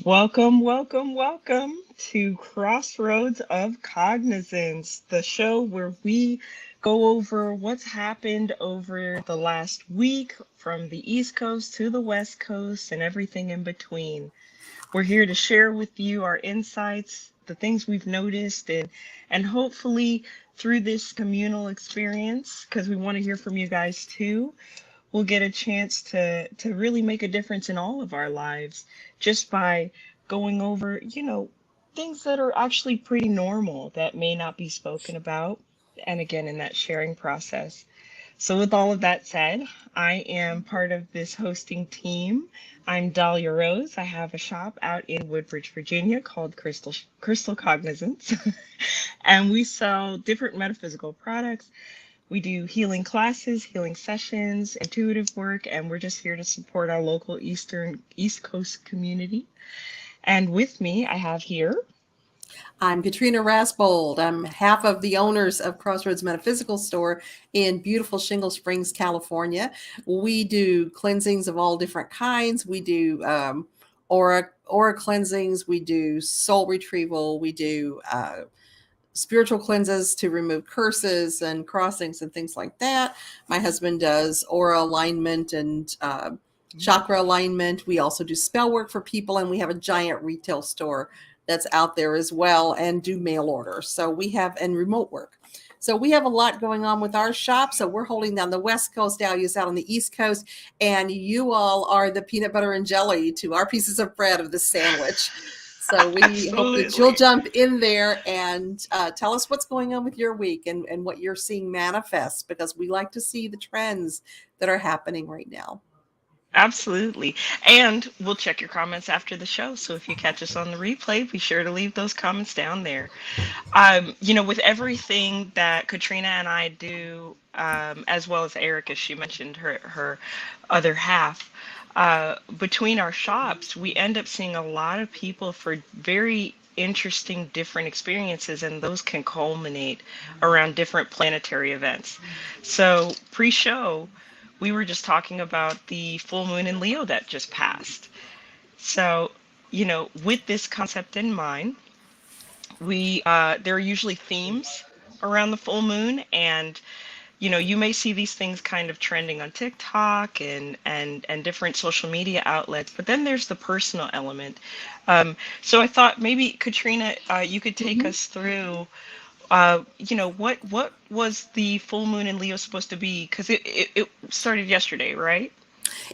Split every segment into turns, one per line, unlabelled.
Welcome, welcome, welcome to Crossroads of Cognizance, the show where we go over what's happened over the last week from the East Coast to the West Coast and everything in between. We're here to share with you our insights, the things we've noticed, and hopefully through this communal experience, because we want to hear from you guys too, we'll get a chance to really make a difference in all of our lives just by going over, things that are actually pretty normal that may not be spoken about. And again, in that sharing process. So, with all of that said, I am part of this hosting team. I'm Dahlia Rose. I have a shop out in Woodbridge, Virginia called Crystal Cognizance. And we sell different metaphysical products. We do healing classes, healing sessions, intuitive work, and we're just here to support our local East Coast community. And with me, I have here.
I'm Katrina Rasbold. I'm half of the owners of Crossroads Metaphysical Store in beautiful Shingle Springs, California. We do cleansings of all different kinds. We do aura cleansings. We do soul retrieval. We do spiritual cleanses to remove curses and crossings and things like that. My husband does aura alignment and chakra alignment. We also do spell work for people, and we have a giant retail store that's out there as well, and do mail orders. So we have, and remote work. So we have a lot going on with our shop. So we're holding down the West Coast, Dahlia's out on the East Coast, and you all are the peanut butter and jelly to our pieces of bread of the sandwich. So we hope that you'll jump in there and tell us what's going on with your week and what you're seeing manifest, because we like to see the trends that are happening right now.
Absolutely. And we'll check your comments after the show. So if you catch us on the replay, be sure to leave those comments down there. With everything that Katrina and I do, as well as Erica, she mentioned her other half, between our shops, we end up seeing a lot of people for very interesting different experiences, and those can culminate around different planetary events. So pre-show, we were just talking about the full moon in Leo that just passed. So, with this concept in mind, we there are usually themes around the full moon, and you may see these things kind of trending on TikTok and different social media outlets, but then there's the personal element. So I thought maybe Katrina, you could take us through. What was the full moon in Leo supposed to be? Because it started yesterday, right?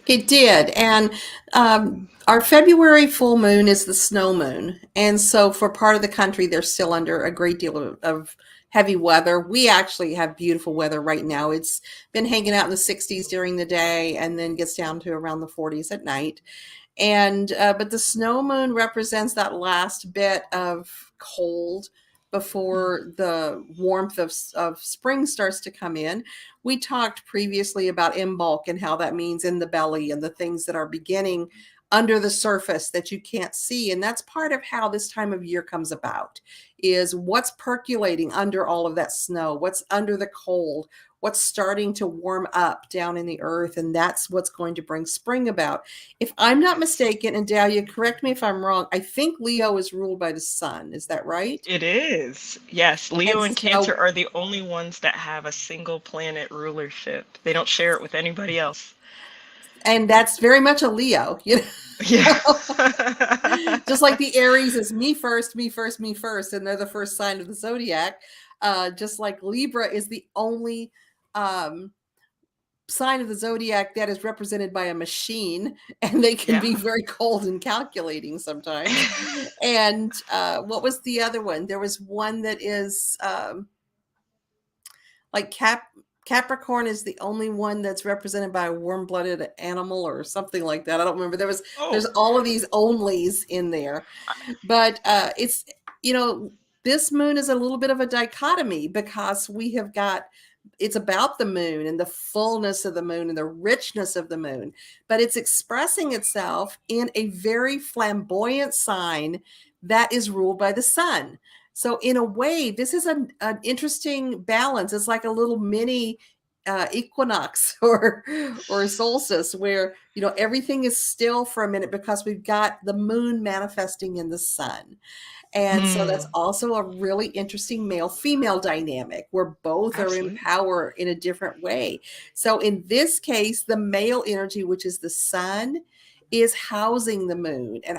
It did. And our February full moon is the snow moon. And so for part of the country, they're still under a great deal of heavy weather. We actually have beautiful weather right now. It's been hanging out in the 60s during the day and then gets down to around the 40s at night. And but the snow moon represents that last bit of cold before the warmth of spring starts to come in. We talked previously about imbulk and how that means in the belly and the things that are beginning under the surface that you can't see. And that's part of how this time of year comes about, is what's percolating under all of that snow, what's under the cold, what's starting to warm up down in the earth. And that's what's going to bring spring about. If I'm not mistaken, and Dahlia, correct me if I'm wrong, I think Leo is ruled by the sun. Is that right?
It is. Yes,
And
Leo and Cancer
so,
are the only ones that have a single planet rulership. They don't share it with anybody else.
and that's very much a Leo,
Yeah.
just like the Aries is me first, me first, me first, and they're the first sign of the zodiac. Just like Libra is the only um, sign of the zodiac that is represented by a machine, and they can be
Yeah.
very cold and calculating sometimes. And what was the other one? There was one that is like Capricorn is the only one that's represented by a warm-blooded animal or something like that. I don't remember. There's
Oh,
all of these onlys in there, but it's this moon is a little bit of a dichotomy, because we have got, it's about the moon and the fullness of the moon and the richness of the moon, but it's expressing itself in a very flamboyant sign that is ruled by the sun. So in a way, this is an interesting balance. It's like a little mini equinox or solstice, where everything is still for a minute because we've got the moon manifesting in the sun. And so that's
Hmm.
also a really interesting male female dynamic where both are in
Absolutely.
power in a different way. So in this case, the male energy, which is the sun, is housing the moon and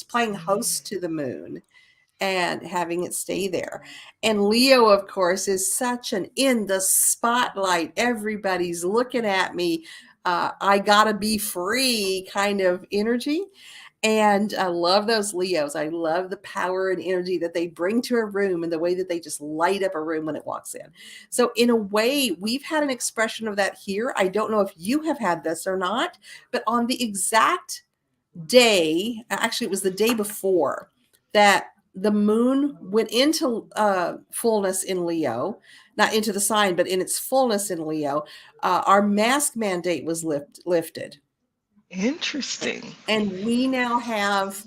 playing host to the moon and having it stay there. And Leo, of course, is such an in the spotlight. Everybody's looking at me. I gotta be free kind of energy. And I love those Leos. I love the power and energy that they bring to a room and the way that they just light up a room when it walks in. So, in a way, we've had an expression of that here. I don't know if you have had this or not, but on the exact day, actually, it was the day before that the moon went into fullness in Leo, not into the sign, but in its fullness in Leo. Our mask mandate was lifted.
Interesting.
And we now have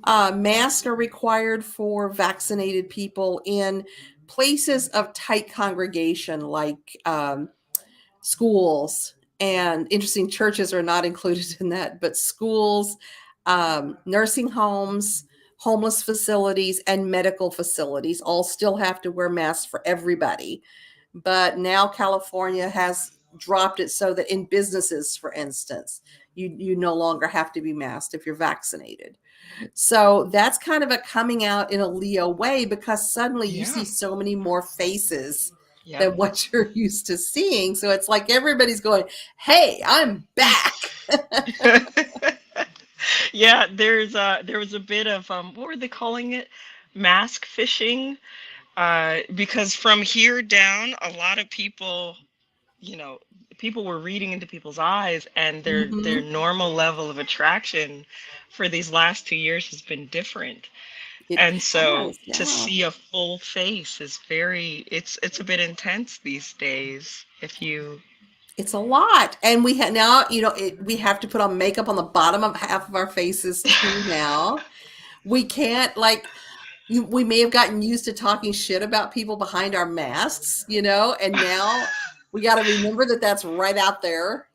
masks are required for vaccinated people in places of tight congregation, like schools. And interesting, churches are not included in that, but schools, nursing homes, homeless facilities, and medical facilities all still have to wear masks for everybody. But now California has dropped it so that in businesses, for instance, you no longer have to be masked if you're vaccinated. So that's kind of a coming out in a Leo way, because suddenly you
Yeah.
see so many more faces
Yep.
than what you're used to seeing. So it's like everybody's going, "Hey, I'm back."
Yeah, there was a bit of what were they calling it? Mask fishing. Because from here down, a lot of people, you know, people were reading into people's eyes, and their
Hmm.
normal level of attraction for these last 2 years has been different.
It
And so
has,
to
yeah.
see a full face is it's a bit intense these days. If you
It's a lot, and we have now. We have to put on makeup on the bottom of half of our faces too. Now we can't we may have gotten used to talking shit about people behind our masks, and now we got to remember that that's right out there.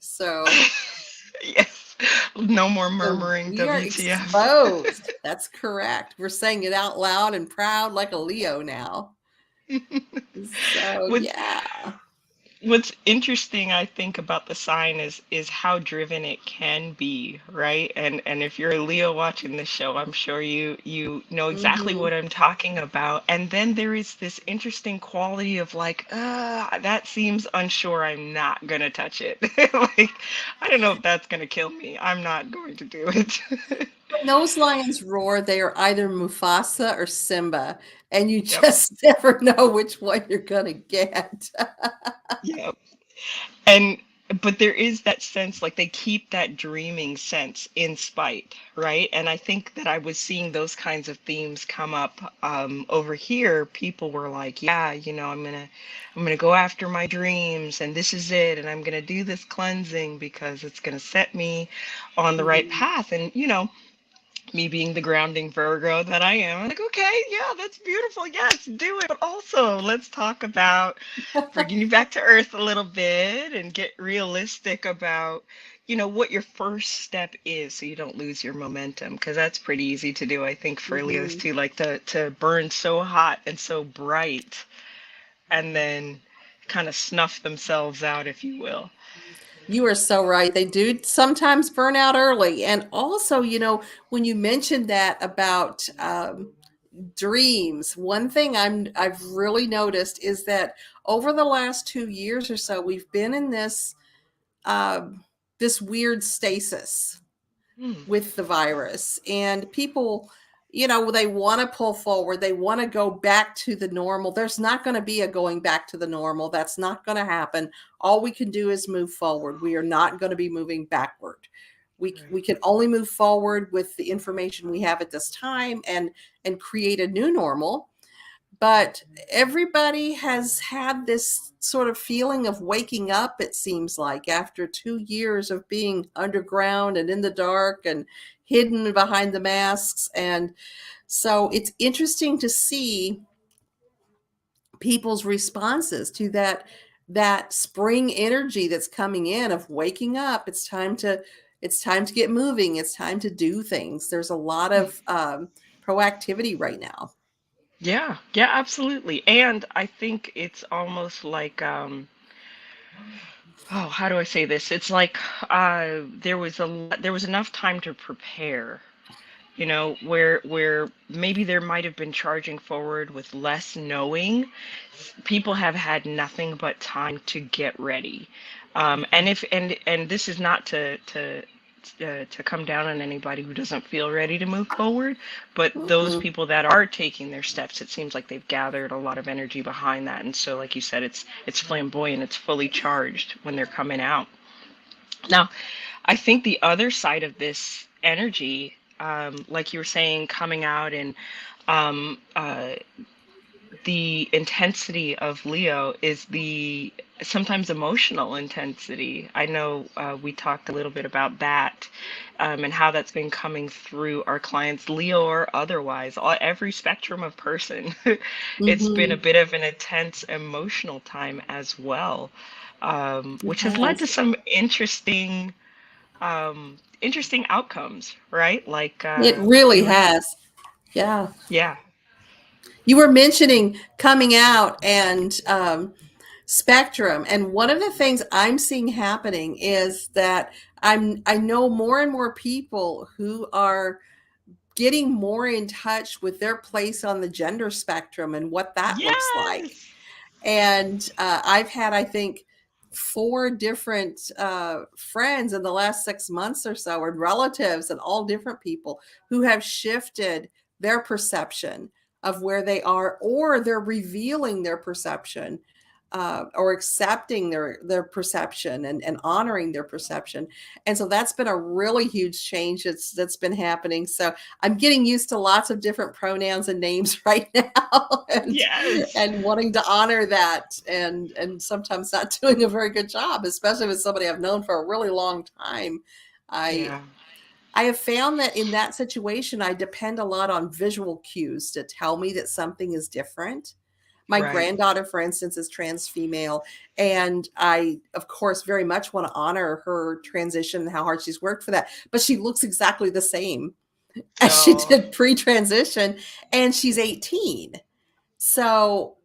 yes, no more
So
murmuring
we are
WTF.
exposed. That's correct. We're saying it out loud and proud like a Leo now. So
What's
yeah.
what's interesting, I think, about the sign is how driven it can be, right? And if you're a Leo watching this show, I'm sure you know exactly
Hmm.
what I'm talking about. And then there is this interesting quality of like, that seems unsure. I'm not gonna touch it. Like, I don't know if that's gonna kill me. I'm not going to do it.
When those lions roar, they are either Mufasa or Simba, and you
Yep.
just never know which one you're gonna get.
Yep. And but there is that sense, like they keep that dreaming sense in spite, right? And I think that I was seeing those kinds of themes come up over here. People were like, yeah, I'm gonna go after my dreams, and this is it, and I'm gonna do this cleansing because it's gonna set me on the right
Mhm.
path. And me being the grounding Virgo that I am, I'm like, okay, yeah, that's beautiful. Yes, do it. But also, let's talk about bringing you back to earth a little bit and get realistic about, what your first step is so you don't lose your momentum. Because that's pretty easy to do, I think, for Leos
Mhm.
too, like to burn so hot and so bright and then kind of snuff themselves out, if you will.
You are so right. They do sometimes burn out early. And also, when you mentioned that about dreams, one thing I've really noticed is that over the last 2 years or so, we've been in um, this weird stasis
Hmm.
with the virus, and people, they want to pull forward, they want to go back to the normal. There's not going to be a going back to the normal. That's not going to happen. All we can do is move forward. We are not going to be moving backward. We
Right.
can only move forward with the information we have at this time, and create a new normal. But everybody has had this sort of feeling of waking up, it seems like, after 2 years of being underground and in the dark and hidden behind the masks. And so it's interesting to see people's responses to that that spring energy that's coming in of waking up. It's time to get moving. It's time to do things. There's a lot of proactivity right now.
Yeah, yeah, absolutely. And I think it's almost like oh, how do I say this? It's like there was enough time to prepare, where maybe there might have been charging forward with less knowing. People have had nothing but time to get ready. And if and this is not to come down on anybody who doesn't feel ready to move forward, but those
Mm-mm.
people that are taking their steps, it seems like they've gathered a lot of energy behind that, and so like you said, it's flamboyant, it's fully charged when they're coming out. Now, I think the other side of this energy, like you were saying, coming out and um, uh, the intensity of Leo is the sometimes emotional intensity. I know we talked a little bit about that, and how that's been coming through our clients, Leo or otherwise, every spectrum of person. It's been a
Mm-hmm.
bit of an intense emotional time as well,
It
which has led to
has.
some interesting outcomes, right? Like,
It really has. Yeah.
yeah,
You were mentioning coming out and spectrum, and one of the things I'm seeing happening is that I know more and more people who are getting more in touch with their place on the gender spectrum and what that looks like.
yes,
And I've had, I think, four different friends in the last 6 months or so, and relatives and all different people who have shifted their perception of where they are, or they're revealing their perception, or accepting their perception, and honoring their perception. And so that's been a really huge change that's been happening. So I'm getting used to lots of different pronouns and names right now,
yes,
and wanting to honor that, and sometimes not doing a very good job, especially with somebody I've known for a really long time. I
yeah,
I have found that in that situation, I depend a lot on visual cues to tell me that something is different. My
right.
granddaughter, for instance, is trans female, and I, of course, very much want to honor her transition and how hard she's worked for that. But she looks exactly the same as she
Oh,
did pre-transition, and she's 18. So,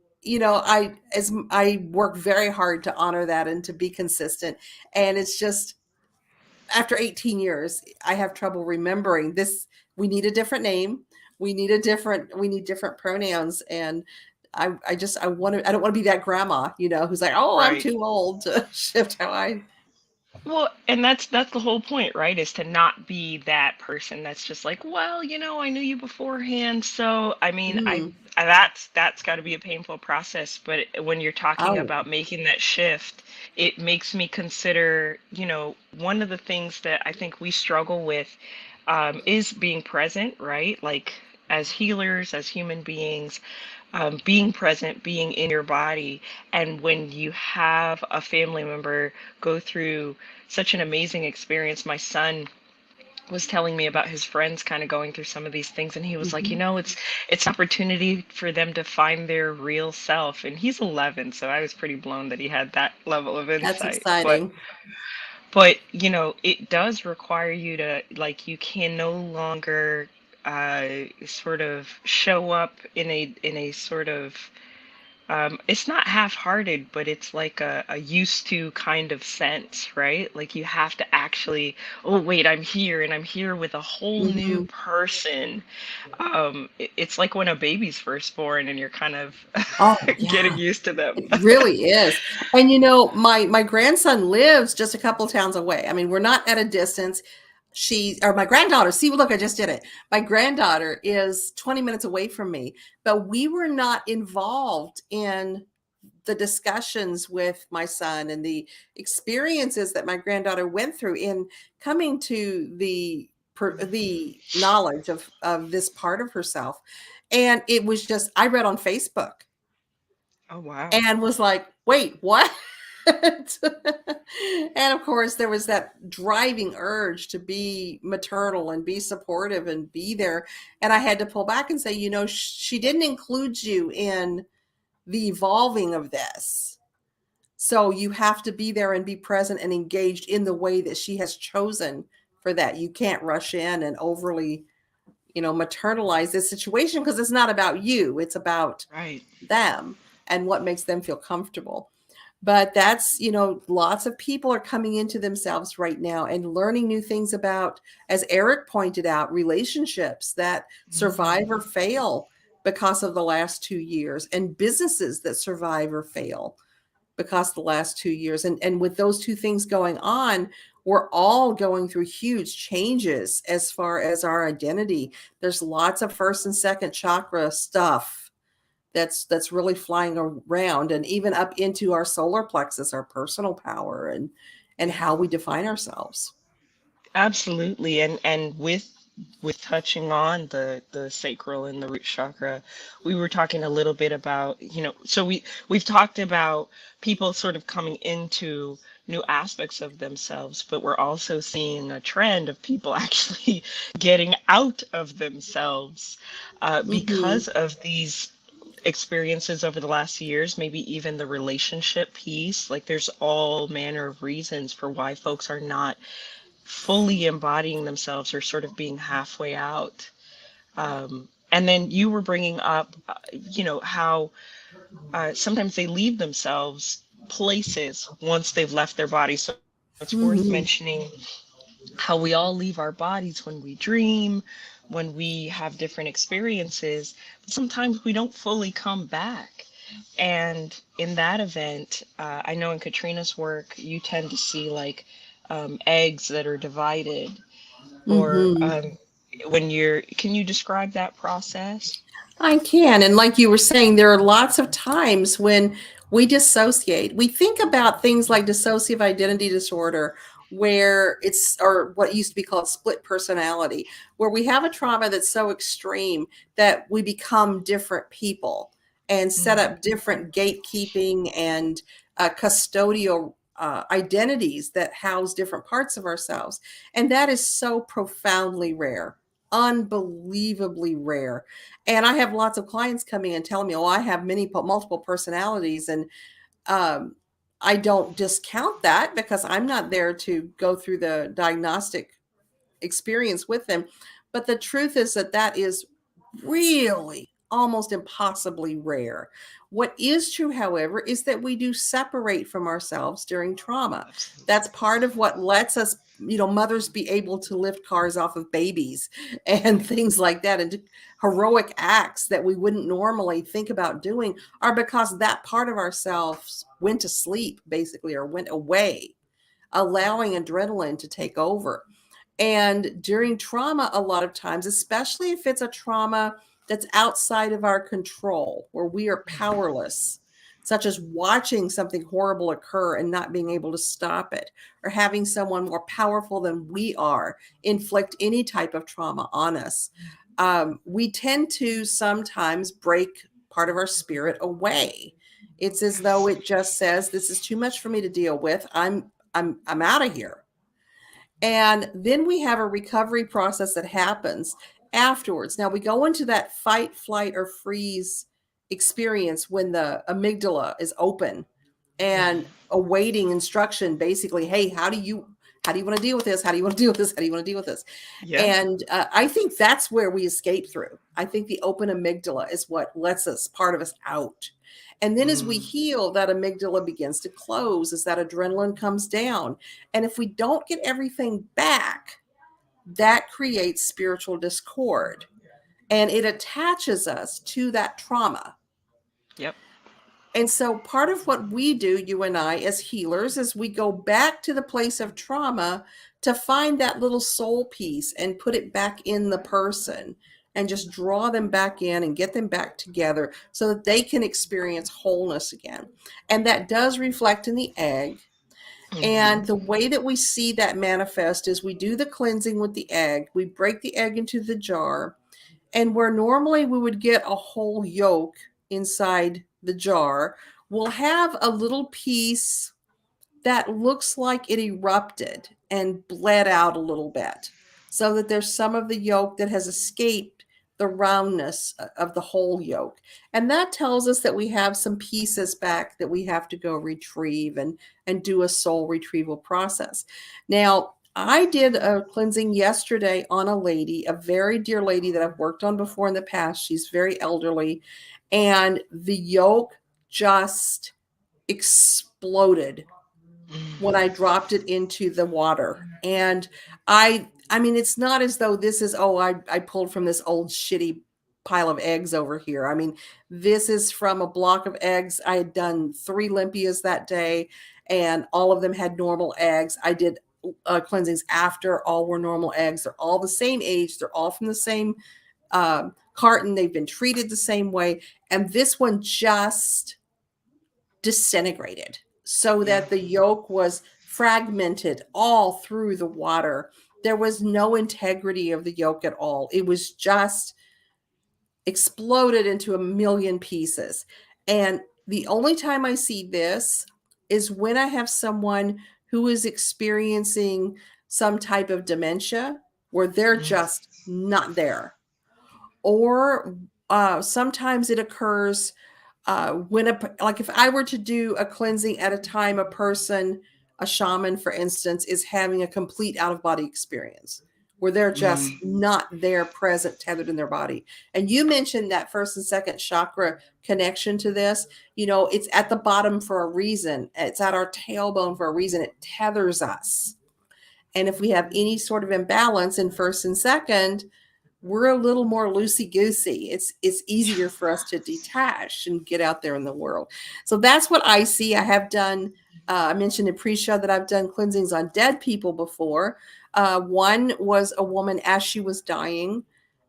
I work very hard to honor that and to be consistent. And it's just, after 18 years, I have trouble remembering this. We need a different name. We need different pronouns. And I don't want to be that grandma, who's like, oh, I'm
right.
too old to shift how I.
Well, and that's the whole point, right? Is to not be that person that's just like, well, I knew you beforehand, so I mean,
Mm,
that's got to be a painful process. But when you're talking
oh,
about making that shift, it makes me consider, one of the things that I think we struggle with, is being present, right? Like as healers, as human beings, being present, being in your body. And when you have a family member go through such an amazing experience, my son was telling me about his friends kind of going through some of these things, and he was like,
mhm.
it's an opportunity for them to find their real self. And he's 11, so I was pretty blown that he had that level of
That's
insight. but
exciting.
but it does require you to, like, you can no longer sort of show up in a sort of, it's not half-hearted, but it's like a used to kind of sense, right? Like you have to actually, oh wait, I'm here, and I'm here with a whole new
Mhm.
person. It's like when a baby's first born and you're kind of
Oh,
getting
yeah.
used to them.
It really is. And my grandson lives just a couple towns away. I mean, we're not at a distance. My granddaughter, see, look, I just did it. My granddaughter is 20 minutes away from me, but we were not involved in the discussions with my son and the experiences that my granddaughter went through in coming to the knowledge of this part of herself. And it was just, I read on Facebook
Oh wow.
and was like, wait, what? And of course, there was that driving urge to be maternal and be supportive and be there. And I had to pull back and say, she didn't include you in the evolving of this. So you have to be there and be present and engaged in the way that she has chosen for that. You can't rush in and overly, maternalize this situation, because it's not about you. It's about
Right.
them and what makes them feel comfortable. But that's, lots of people are coming into themselves right now and learning new things about, as Eric pointed out, relationships that survive or
Mhm.
fail because of the last 2 years, and businesses that survive or fail because of the last 2 years. And with those two things going on, we're all going through huge changes as far as our identity. There's lots of first and second chakra stuff that's really flying around, and even up into our solar plexus, our personal power, and
Yeah.
how we define ourselves.
Absolutely. And with touching on the sacral and the root chakra, we were talking a little bit about, so we've talked about people sort of coming into new aspects of themselves, but we're also seeing a trend of people actually getting out of themselves
Mm-hmm.
because of these experiences over the last years, maybe even the relationship piece. Like there's all manner of reasons for why folks are not fully embodying themselves or sort of being halfway out. And then you were bringing up, how sometimes they leave themselves places once they've left their body. So it's worth
Mm-hmm.
mentioning how we all leave our bodies when we dream, when we have different experiences, but sometimes we don't fully come back. And in that event, I know in Katrina's work, you tend to see like eggs that are divided, or
Mm-hmm.
when you're, can you describe that process?
I can. And like you were saying, there are lots of times when we dissociate. We think about things like dissociative identity disorder, where it's, or what used to be called split personality, where we have a trauma that's so extreme that we become different people and set
Mhm.
up different gatekeeping and custodial identities that house different parts of ourselves. And that is so profoundly rare, unbelievably rare. And I have lots of clients coming and telling me, "Oh, I have multiple personalities," and um, I don't discount that, because I'm not there to go through the diagnostic experience with them. But the truth is that that is really almost impossibly rare. What is true, however, is that we do separate from ourselves during trauma. That's
Absolutely.
part of what lets us, mothers be able to lift cars off of babies and things like that, and do heroic acts that we wouldn't normally think about doing, are because that part of ourselves went to sleep, basically, or went away, allowing adrenaline to take over. And during trauma, a lot of times, especially if it's a trauma that's outside of our control, where we are powerless, such as watching something horrible occur and not being able to stop it, or having someone more powerful than we are inflict any type of trauma on us, we tend to sometimes break part of our spirit away. It's as though it just says, "This is too much for me to deal with. I'm out of here." And then we have a recovery process that happens afterwards. Now we go into that fight, flight, or freeze experience when the amygdala is open and
Mhm.
awaiting instruction, basically, "Hey, how do you want to deal with this? How do you want to deal with this? How do you want to deal with this?"
Yeah.
And I think that's where we escape through. I think the open amygdala is what lets us, part of us, out. And then as we
Mm.
heal, that amygdala begins to close as that adrenaline comes down. And if we don't get everything back, that creates spiritual discord, and it attaches us to that trauma.
Yep.
And so part of what we do, you and I, as healers, is we go back to the place of trauma to find that little soul piece and put it back in the person, and just draw them back in and get them back together so that they can experience wholeness again. And that does reflect in the egg. And
Mhm.
the way that we see that manifest is we do the cleansing with the egg. We break the egg into the jar, and where normally we would get a whole yolk inside the jar, we'll have a little piece that looks like it erupted and bled out a little bit, so that there's some of the yolk that has escaped the roundness of the whole yolk. And that tells us that we have some pieces back that we have to go retrieve and do a soul retrieval process. Now, I did a cleansing yesterday on a lady, a very dear lady that I've worked on before in the past. She's very elderly, and the yolk just exploded when I dropped it into the water. And I mean, it's not as though this is, oh, I pulled from this old shitty pile of eggs over here. I mean, this is from a block of eggs. I had done 3 limpias that day, and all of them had normal eggs. I did cleansings after, all were normal eggs. They're all the same age. They're all from the same carton. They've been treated the same way. And this one just disintegrated so that the yolk was fragmented all through the water. There was no integrity of the yolk at all. It was just exploded into a million pieces. And the only time I see this is when I have someone who is experiencing some type of dementia where they're just not there. Or sometimes it occurs when like if I were to do a cleansing at a time, a person, a shaman, for instance, is having a complete out-of-body experience where they're just not there, present, tethered in their body. And you mentioned that first and second chakra connection to this. You know, it's at the bottom for a reason. It's at our tailbone for a reason. It tethers us. And if we have any sort of imbalance in first and second, we're a little more loosey-goosey. It's easier for us to detach and get out there in the world. So that's what I see. I have done, I mentioned in pre-show that I've done cleansings on dead people before. One was a woman as she was dying,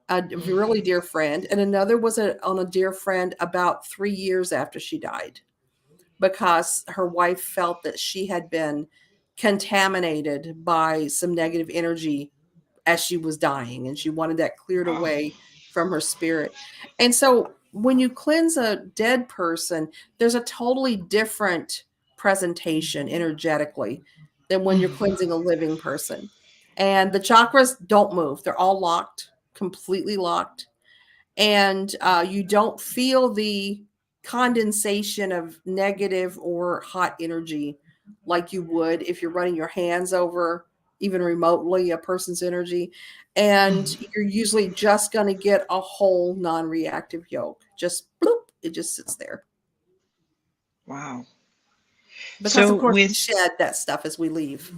a really dear friend, and another was on a dear friend about 3 years after she died, because her wife felt that she had been contaminated by some negative energy as she was dying, and she wanted that cleared away from her spirit. And so when you cleanse a dead person, there's a totally different presentation energetically than when you're cleansing a living person. And the chakras don't move. They're all locked, completely locked. And you don't feel the condensation of negative or hot energy like you would if you're running your hands over even remotely a person's energy. And you're usually just going to get a whole non-reactive yolk. Just bloop, it just sits there.
Wow.
Because
So
of course we
with
shed that stuff as we leave.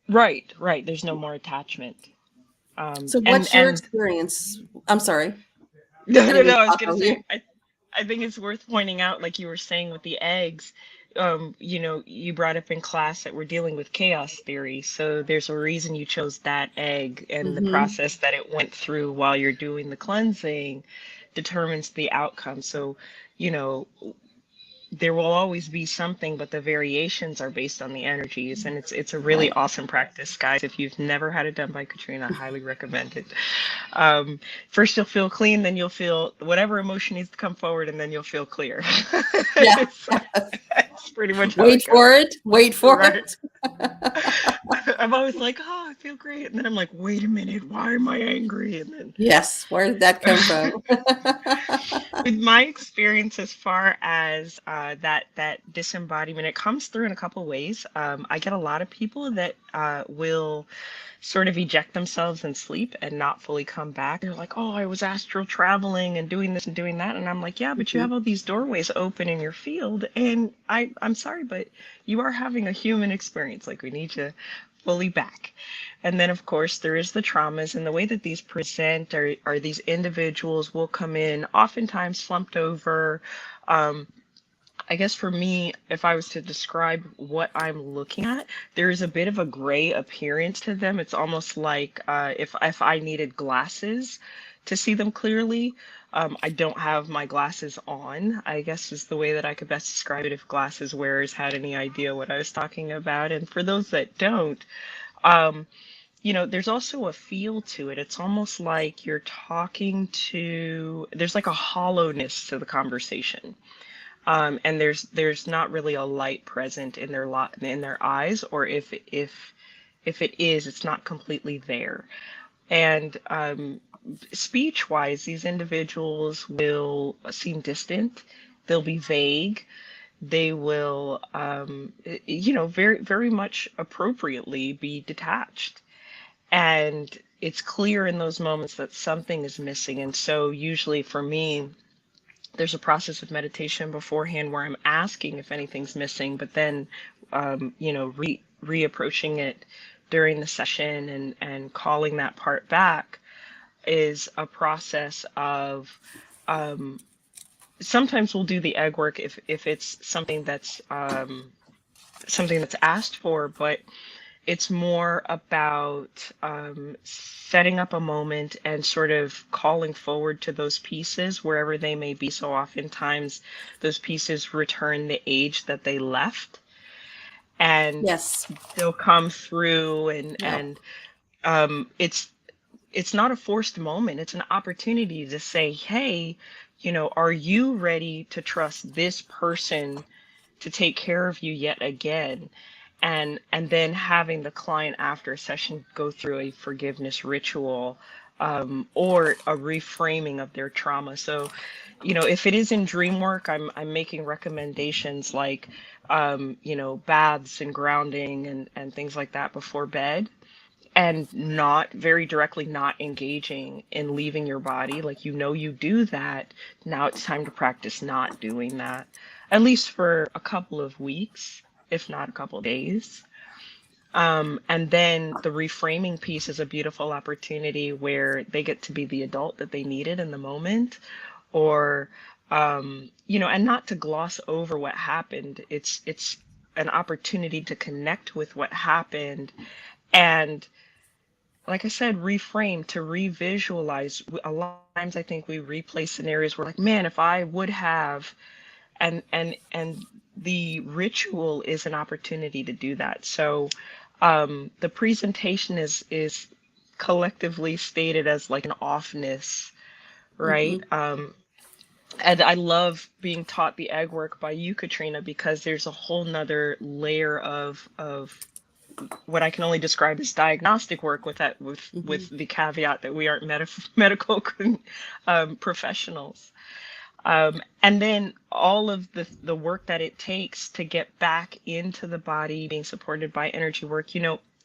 right, there's no more attachment.
So
And
what's your experience? I'm sorry.
no,
I
no,
didn't mean
no. I
to
was
talk
gonna
over
say,
you.
I think it's worth pointing out, like you were saying with the eggs. You know, you brought up in class that we're dealing with chaos theory, so there's a reason you chose that egg, and the
Mm-hmm.
process that it went through while you're doing the cleansing determines the outcome. So, you know, there will always be something, but the variations are based on the energies, and it's a really
Right.
awesome practice, guys. If you've never had it done by Katrina, I highly recommend it. First you'll feel clean, then you'll feel whatever emotion needs to come forward, and then you'll feel clear.
Yeah.
So, that's pretty much how
Wait
it
for
goes.
it. Wait for
Right.
it.
I'm always like, oh, I feel great, and then I'm like, wait a minute, why am I angry? And then
Yes. Where did that come from?
with my experience as far as that disembodiment, it comes through in a couple ways. I get a lot of people that will sort of eject themselves in sleep and not fully come back. They're like, oh, I was astral traveling and doing this and doing that. And I'm like, yeah, but you
Mhm.
have all these doorways open in your field. And I'm sorry, but you are having a human experience. Like, we need you fully back. And then, of course, there is the traumas, and the way that these present are these individuals will come in oftentimes slumped over. Um, I guess for me, if I was to describe what I'm looking at, there is a bit of a gray appearance to them. It's almost like if I needed glasses to see them clearly. I don't have my glasses on, I guess is the way that I could best describe it if glasses wearers had any idea what I was talking about. And for those that don't, um, you know, there's also a feel to it. It's almost like you're talking to, there's like a hollowness to the conversation. And there's not really a light present in their in their eyes, or if it is, it's not completely there. And speech wise, these individuals will seem distant, they'll be vague, they will, very, very much appropriately be detached. And it's clear in those moments that something is missing. And so, usually for me, there's a process of meditation beforehand where I'm asking if anything's missing, but then, reapproaching it during the session and calling that part back is a process of, um, sometimes we'll do the egg work if it's something that's asked for, but it's more about, setting up a moment and sort of calling forward to those pieces wherever they may be. So oftentimes those pieces return the age that they left, and
Yes.
they'll come through, and
Yep.
it's not a forced moment. It's an opportunity to say, hey, are you ready to trust this person to take care of you yet again? And then having the client after a session go through a forgiveness ritual, or a reframing of their trauma. So, if it is in dream work, I'm making recommendations like, baths and grounding and things like that before bed, and not very directly not engaging in leaving your body. Like, you do that. Now it's time to practice not doing that, at least for a couple of weeks, if not a couple of days. And then the reframing piece is a beautiful opportunity where they get to be the adult that they needed in the moment, or, and not to gloss over what happened. It's an opportunity to connect with what happened, and, like I said, reframe, to revisualize. A lot of times I think we replay scenarios where, like, man, if I would have, and the ritual is an opportunity to do that. So, the presentation is collectively stated as like an offness, right?
Mm-hmm.
And I love being taught the egg work by you, Katrina, because there's a whole nother layer of what I can only describe as diagnostic work, with that, with
Mm-hmm.
the caveat that we aren't medical professionals. And then all of the work that it takes to get back into the body, being supported by energy work.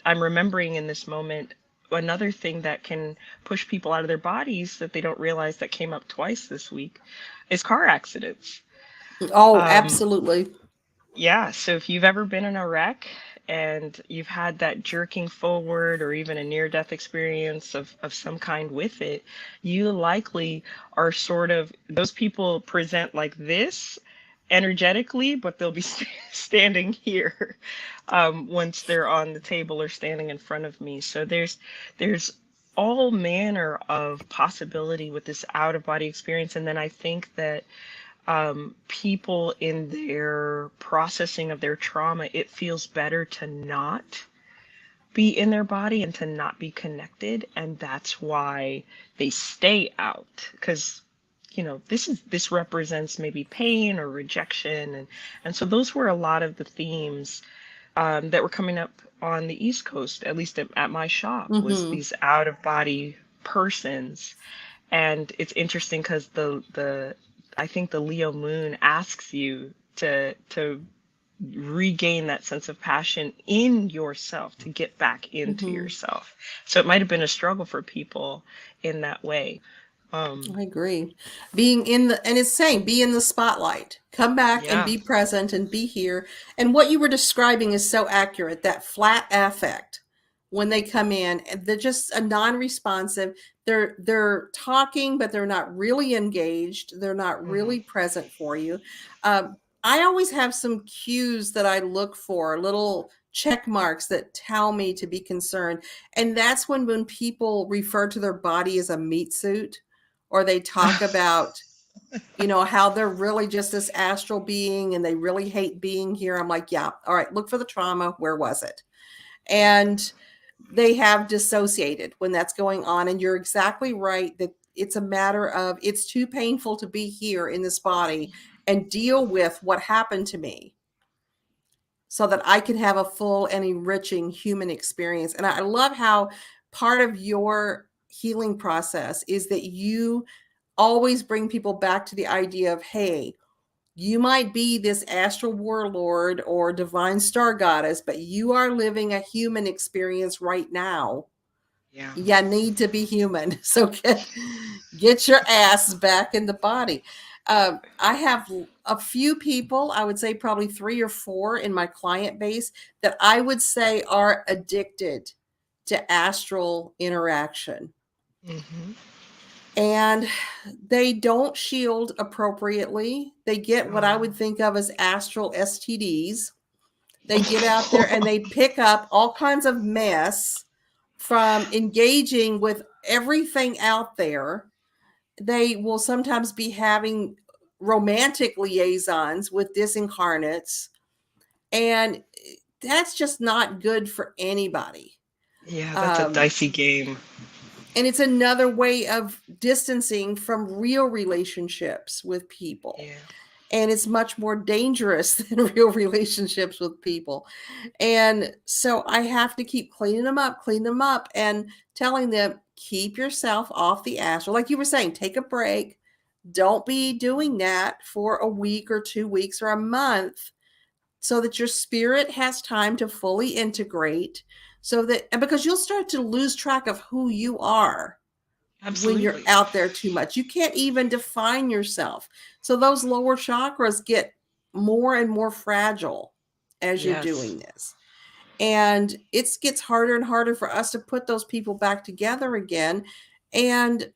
I'm remembering in this moment another thing that can push people out of their bodies that they don't realize, that came up twice this week, is car accidents.
Oh,
Um,
absolutely.
yeah, so if you've ever been in a wreck and you've had that jerking forward, or even a near death experience of some kind with it, you likely are sort of, those people present like this energetically, but they'll be standing here, once they're on the table or standing in front of me. So there's all manner of possibility with this out of body experience. And then I think that, people in their processing of their trauma, it feels better to not be in their body and to not be connected. And that's why they stay out. Because, this represents maybe pain or rejection. And so those were a lot of the themes, that were coming up on the East Coast, at least at my shop, was
Mm-hmm.
these out of body persons. And it's interesting because the I think the Leo moon asks you to regain that sense of passion in yourself, to get back into
Mm-hmm.
yourself. So it might have been a struggle for people in that way.
I agree. Being in the, and it's saying, be in the spotlight, come back and
Yeah.
be present and be here. And what you were describing is so accurate, that flat affect when they come in, they're just a non-responsive. They're talking, but they're not really engaged. They're not
Hmm.
really present for you. I always have some cues that I look for, little check marks that tell me to be concerned. And that's when people refer to their body as a meat suit, or they talk about, how they're really just this astral being and they really hate being here. I'm like, yeah, all right, look for the trauma. Where was it?
Yep.
And they have dissociated when that's going on. And you're exactly right that it's a matter of, it's too painful to be here in this body and deal with what happened to me so that I can have a full and enriching human experience. And I love how part of your healing process is that you always bring people back to the idea of, hey, you might be this astral warlord or divine star goddess, but you are living a human experience right now.
Yeah.
You need to be human. So get your ass back in the body. I have a few people, I would say probably 3 or 4 in my client base that I would say are addicted to astral interaction.
Mm-hmm.
And they don't shield appropriately. They get what I
Oh.
would think of as astral STDs. They get out there and they pick up all kinds of mess from engaging with everything out there. They will sometimes be having romantic liaisons with disincarnates, and that's just not good for anybody.
Yeah, that's a
Um,
dicey game.
and it's another way of distancing from real relationships with people.
Yeah.
And it's much more dangerous than real relationships with people. And so I have to keep cleaning them up, and telling them, keep yourself off the astral. Like you were saying, take a break. Don't be doing that for a week or 2 weeks or a month, so that your spirit has time to fully integrate. So that, and because you'll start to lose track of who you are when you're
Absolutely.
out there too much. You can't even define yourself. So those lower chakras get more and more fragile as you're
Yes.
doing this. And it gets harder and harder for us to put those people back together again. And,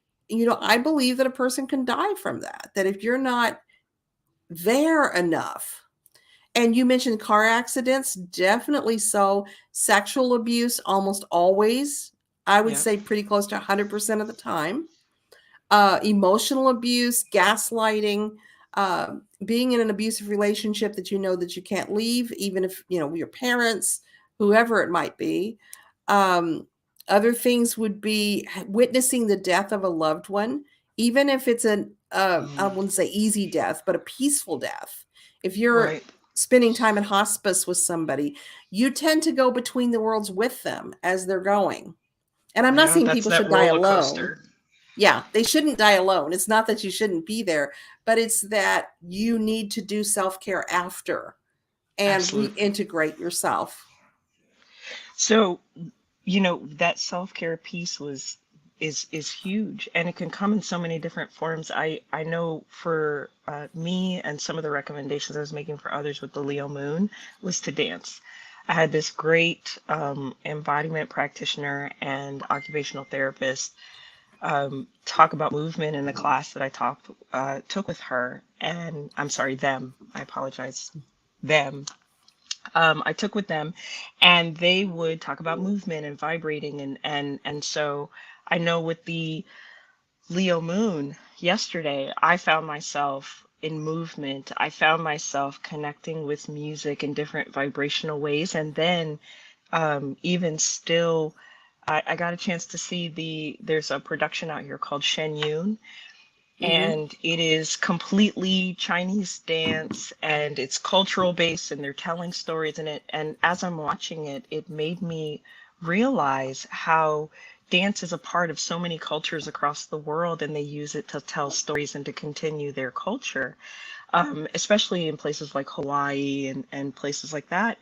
I believe that a person can die from that, that if you're not there enough. And you mentioned car accidents, definitely so. Sexual abuse, almost always, I would
Yeah.
say pretty close to 100% of the time. Emotional abuse, gaslighting, being in an abusive relationship that you know that you can't leave, even if, your parents, whoever it might be. Um, Other things would be witnessing the death of a loved one, even if it's I
Mm.
wouldn't say easy death, but a peaceful death. If you're
Right.
spending time in hospice with somebody, you tend to go between the worlds with them as they're going. And I'm not
Yeah,
saying
that's
people
that
should die
roller
alone.
coaster.
Yeah, they shouldn't die alone. It's not that you shouldn't be there, but it's that you need to do self-care after and
Absolutely.
reintegrate yourself.
So, that self-care piece is huge, and it can come in so many different forms. I know for me, and some of the recommendations I was making for others with the Leo moon was to dance. I had this great embodiment practitioner and occupational therapist talk about movement in the class that I took with her, and I'm sorry, them. I apologize, them. I took with them, and they would talk about movement and vibrating, and so I know with the Leo moon yesterday, I found myself in movement. I found myself connecting with music in different vibrational ways, and then even still, I got a chance to see there's a production out here called Shen Yun,
Mm-hmm.
and it is completely Chinese dance, and it's cultural based, and they're telling stories in it. And as I'm watching it, it made me realize how dance is a part of so many cultures across the world, and they use it to tell stories and to continue their culture, especially in places like Hawaii and places like that.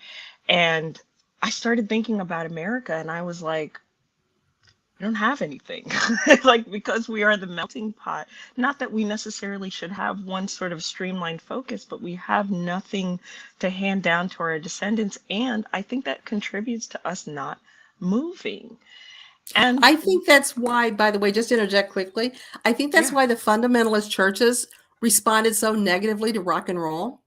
And I started thinking about America, and I was like, we don't have anything. Like, because we are the melting pot, not that we necessarily should have one sort of streamlined focus, but we have nothing to hand down to our descendants. And I think that contributes to us not moving. And
I think that's why, by the way, just to interject quickly, I think that's
yeah.
why the fundamentalist churches responded so negatively to rock and roll,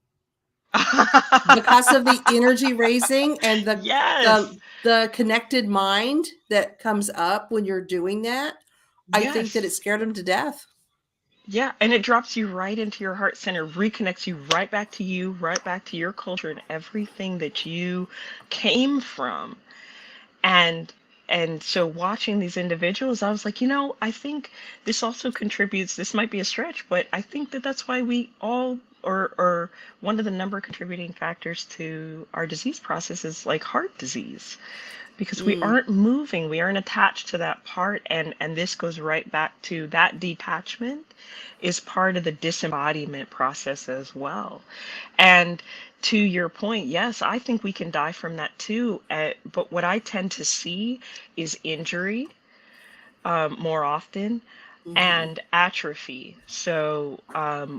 because of the energy raising and
Yes.
the connected mind that comes up when you're doing that. I think that
Yes.
it scared them to death.
Yeah, and it drops you right into your heart center, reconnects you right back to you, right back to your culture and everything that you came from. And and so watching these individuals, I was like, I think this also contributes. This might be a stretch, but I think that that's why we all, or one of the number of contributing factors to our disease process is like heart disease. because we
Mm,
aren't moving, we aren't attached to that part, and this goes right back to that detachment is part of the disembodiment process as well. And to your point, yes, I think we can die from that too. But what I tend to see is injury more often
hmm.
and atrophy. So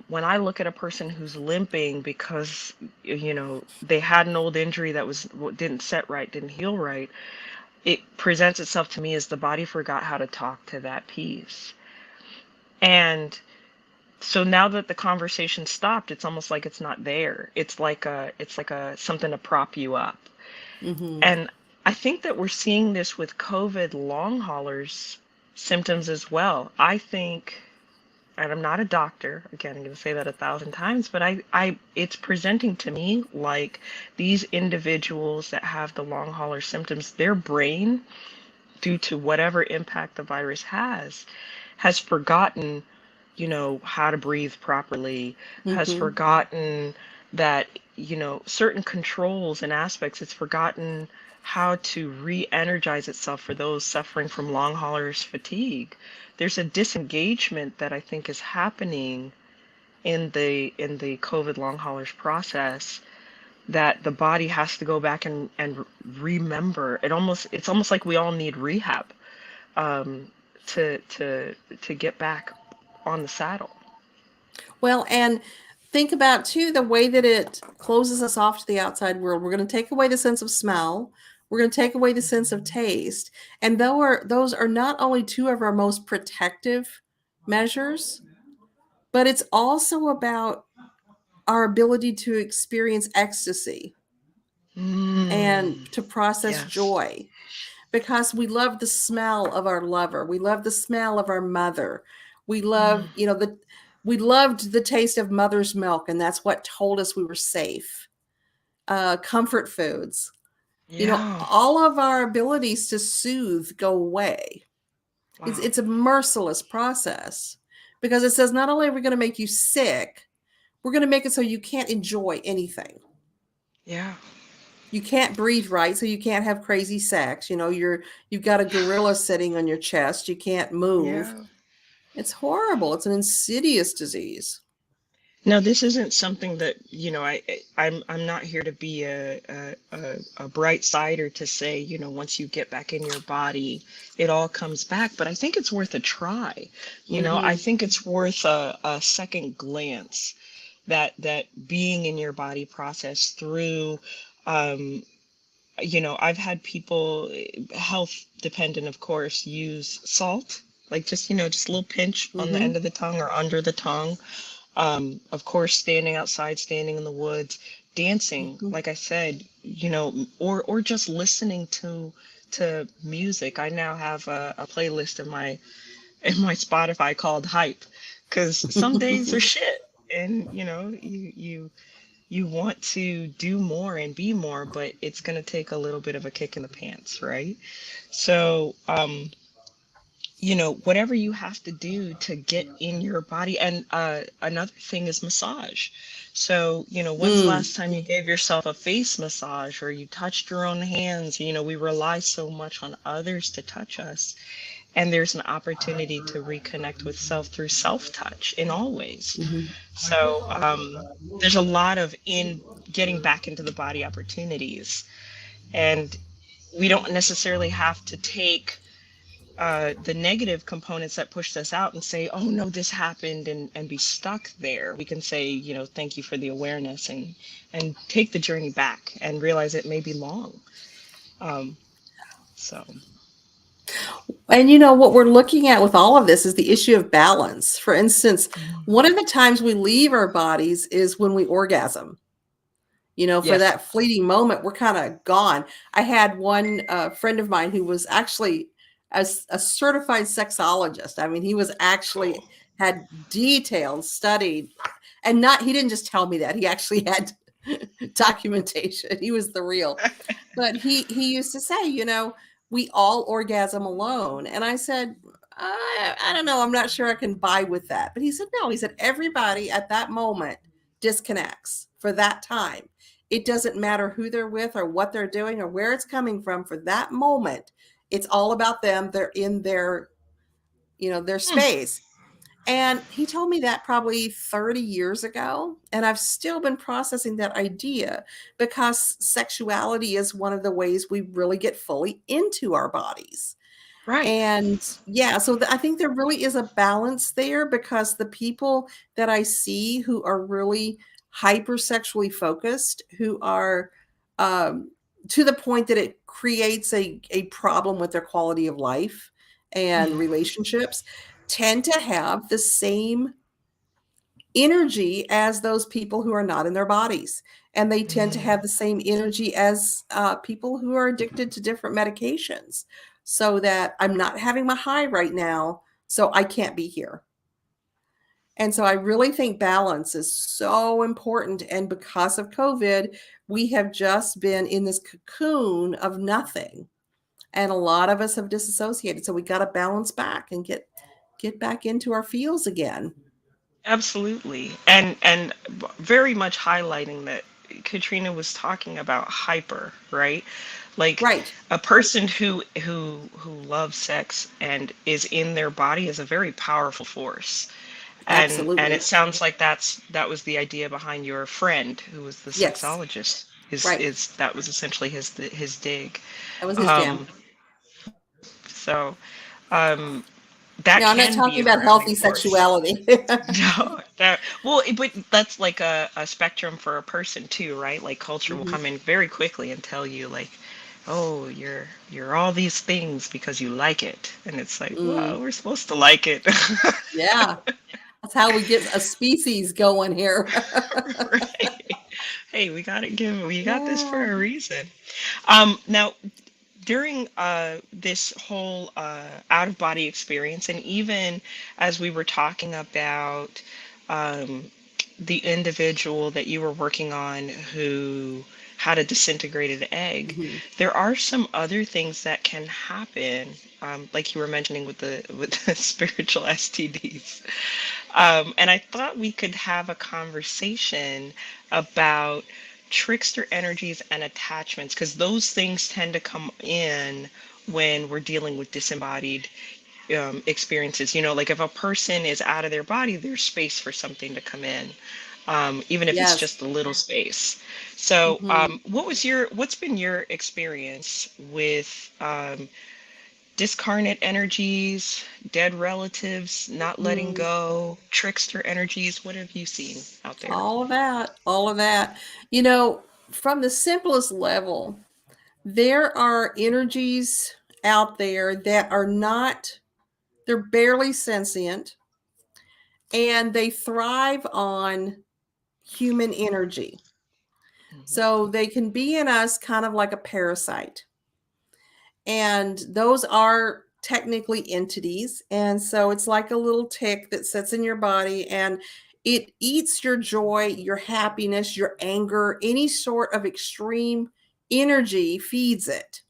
when I look at a person who's limping because they had an old injury that was didn't set right, didn't heal right, it presents itself to me as the body forgot how to talk to that piece. And so now that the conversation stopped, it's almost like it's not there. It's like a something to prop you up.
Hmm.
And I think that we're seeing this with COVID long haulers symptoms as well. I think, and I'm not a doctor, again, I'm going to say that 1,000 times, but it's presenting to me like these individuals that have the long hauler symptoms, their brain, due to whatever impact the virus has forgotten, how to breathe properly, has
Hmm.
forgotten that, certain controls and aspects, it's forgotten how to re-energize itself for those suffering from long haulers fatigue. There's a disengagement that I think is happening in the COVID long haulers process that the body has to go back and remember. It's almost like we all need rehab um, to get back on the saddle.
Well, and think about too the way that it closes us off to the outside world. We're going to take away the sense of smell. We're going to take away the sense of taste. And those are not only two of our most protective measures, but it's also about our ability to experience ecstasy and
Mm,
to process
yes.
joy because we love the smell of our lover. We love the smell of our mother. We love,
Mm,
we loved the taste of mother's milk, and that's what told us we were safe. Comfort foods,
yeah.
all of our abilities to soothe go away.
Wow.
It's a merciless process because it says not only are we going to make you sick, we're going to make it so you can't enjoy anything.
Yeah.
You can't breathe right, so you can't have crazy sex. You've got a gorilla sitting on your chest. You can't move.
Yeah.
It's horrible. It's an insidious disease.
Now, this isn't something that, I'm not here to be a bright sider to say, once you get back in your body, it all comes back. But I think it's worth a try. I
Mm-hmm.
think it's worth a second glance, that being in your body process through, um, I've had people, health dependent, of course, use salt, like just a little pinch on the
Mm-hmm.
end of the tongue or under the tongue. Of course, standing outside, standing in the woods, dancing,
Mm-hmm.
like I said, or just listening to music. I now have a playlist in my Spotify called Hype, because some days are shit, and you want to do more and be more, but it's gonna take a little bit of a kick in the pants, right? So, whatever you have to do to get in your body. And another thing is massage. So, when's the
Mm.
last time you gave yourself a face massage or you touched your own hands? We rely so much on others to touch us. And there's an opportunity to reconnect with self through self touch in all ways.
Mm-hmm.
So, there's a lot of in getting back into the body opportunities. And we don't necessarily have to take the negative components that pushed us out and say, oh no, this happened, and be stuck there. We can say, thank you for the awareness, and take the journey back and realize it may be long. Um, so,
And what we're looking at with all of this is the issue of balance. For instance, one of the times we leave our bodies is when we orgasm. For
yes.
that fleeting moment, we're kind of gone. I had one friend of mine who was actually a certified sexologist. I mean, he was actually
Cool.
had detailed studied, and not he didn't just tell me that he actually had documentation. He was the real. But he used to say, we all orgasm alone, and I said, I don't know, I'm not sure I can buy with that. But he said no. He said everybody at that moment disconnects for that time. It doesn't matter who they're with or what they're doing or where it's coming from for that moment. It's all about them. They're in their, their
Hmm.
space. And he told me that probably 30 years ago. And I've still been processing that idea because sexuality is one of the ways we really get fully into our bodies.
Right.
And yeah, so I think there really is a balance there because the people that I see who are really hypersexually focused, who are to the point that it creates a problem with their quality of life and
Mhm.
relationships, tend to have the same energy as those people who are not in their bodies. And they tend to have
Mm.
the same energy as people who are addicted to different medications. So that I'm not having my high right now, so I can't be here. And so I really think balance is so important. And because of COVID, we have just been in this cocoon of nothing. And a lot of us have disassociated. So we got to balance back and get back into our feels again.
Absolutely. And very much highlighting that Katrina was talking about hyper, right? Like
Right.
a person who loves sex and is in their body is a very powerful force. And it
Absolutely.
sounds like that was the idea behind your friend who was the
Yes.
sexologist.
Right.
Is that was essentially his dig.
That was his jam.
Um, so that
Now, I'm not
can be
talking
a
about
grounding
healthy
force.
sexuality.
No, that well, but that's like a spectrum for a person too, right? Like culture will
Mhm.
come in very quickly and tell you like, oh, you're all these things because you like it, and it's like,
Mm,
well, we're supposed to like it.
yeah, that's how we get a species going here.
Right. Hey, we got this for
Yeah.
a reason. Now during this whole out of body experience, and even as we were talking about um, the individual that you were working on who had a disintegrated egg,
Mhm.
there are some other things that can happen, like you were mentioning with the spiritual STDs. And I thought we could have a conversation about trickster energies and attachments, because those things tend to come in when we're dealing with disembodied experiences. You know, like if a person is out of their body, there's space for something to come in, even if it's
Yes.
just a little space. So,
Mhm.
what's been your experience with discarnate energies, dead relatives, not letting
Mm.
go, trickster energies? What have you seen out there?
All of that. All of that. You know, from the simplest level, there are energies out there that are not, they're barely sentient and they thrive on human energy.
Mhm.
So they can be in us kind of like a parasite. And those are technically entities. And so it's like a little tick that sits in your body and it eats your joy, your happiness, your anger, any sort of extreme energy feeds it.